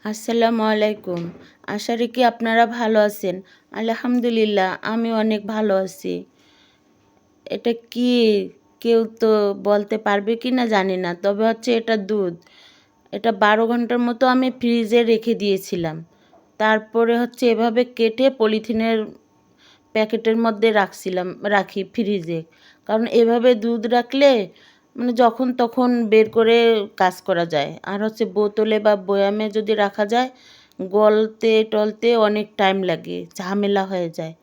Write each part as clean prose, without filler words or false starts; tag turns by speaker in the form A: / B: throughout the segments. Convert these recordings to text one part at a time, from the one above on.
A: আসসালামু আলাইকুম। আশা রাখি আপনারা ভালো আছেন। আলহামদুলিল্লাহ আমি অনেক ভালো আছি। এটা কি কেউ তো বলতে পারবে কি না জানি না। তবে হচ্ছে এটা দুধ। এটা 12 ঘন্টার মতো আমি ফ্রিজে রেখে দিয়েছিলাম। তারপরে হচ্ছে এভাবে কেটে পলিথিনের প্যাকেটের মধ্যে রাখি ফ্রিজে। কারণ এভাবে দুধ রাখলে মানে যখন তখন বের করে কাজ করা যায়। আর হচ্ছে বোতলে বা বয়ামে যদি রাখা যায় গলতে টলতে অনেক টাইম লাগে, ঝামেলা হয়ে যায়।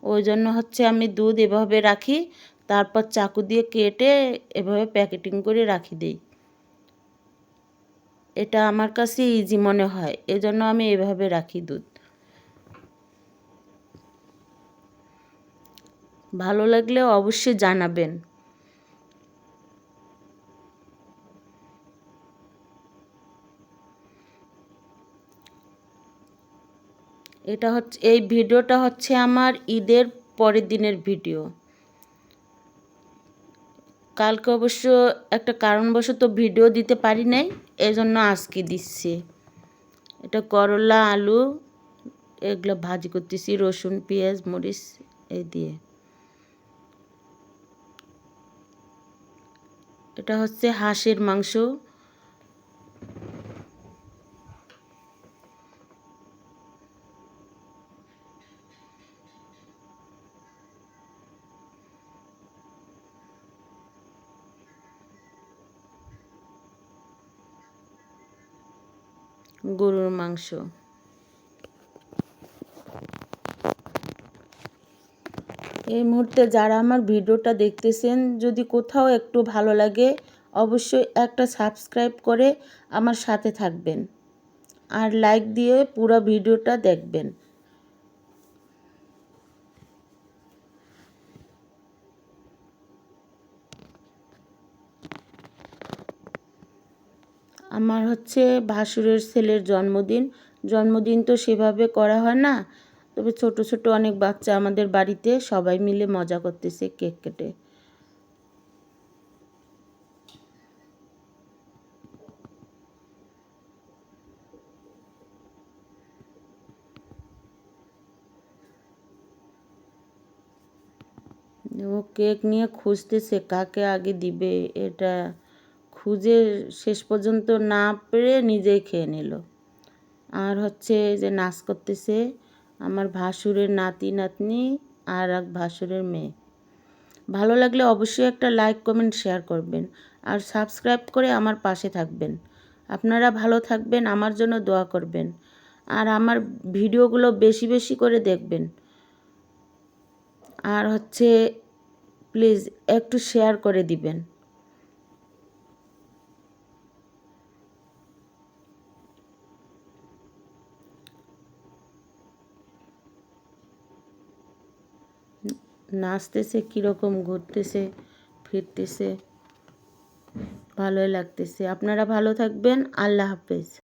A: ওই জন্য হচ্ছে আমি দুধ এভাবে রাখি, তারপর চাকু দিয়ে কেটে এভাবে প্যাকেটিং করে রাখি দিই। এটা আমার কাছে ইজি মনে হয়, এজন্য আমি এভাবে রাখি দুধ। ভালো লাগলে অবশ্যই জানাবেন। এই ভিডিওটা হচ্ছে আমার ঈদের পরের দিনের ভিডিও। কালকে অবশ্য একটা কারণবশত ভিডিও দিতে পারি নাই, এজন্য আজকে দিচ্ছি। এটা করলা আলু এগুলো ভাজি করতেছি, রসুন পেঁয়াজ মরিচ এই দিয়ে। এটা হচ্ছে হাঁসের মাংস। গরুর মাংস। এই মুহূর্তে যারা আমার ভিডিওটা দেখতেছেন, যদি কোথাও একটু ভালো লাগে অবশ্যই একটা সাবস্ক্রাইব করে আমার সাথে থাকবেন আর লাইক দিয়ে পুরো ভিডিওটা দেখবেন। আমার হচ্ছে ভাসুরের ছেলের জন্মদিন তো সেভাবে করা হয় না, তবে ছোট ছোট অনেক বাচ্চা আমাদের বাড়িতে সবাই মিলে মজা করতেছে কেক কেটে। ও কেক নিয়ে খুঁজতেছে কাকে আগে দিবে, এটা খুঁজে শেষ পর্যন্ত না পেরে নিজেই খেয়ে নিল। আর হচ্ছে যে নাচ করতেছে আমার ভাসুরের নাতি নাতনি আর এক ভাসুরের মেয়ে। ভালো লাগলে অবশ্যই একটা লাইক কমেন্ট শেয়ার করবেন আর সাবস্ক্রাইব করে আমার পাশে থাকবেন। আপনারা ভালো থাকবেন, আমার জন্য দোয়া করবেন আর আমার ভিডিওগুলো বেশি বেশি করে দেখবেন। আর হচ্ছে প্লিজ একটু শেয়ার করে দিবেন। নাচতেছে কীরকম, ঘুরতেছে ফিরতেছে, ভালোই লাগতেছে। আপনারা ভালো থাকবেন। আল্লাহ হাফেজ।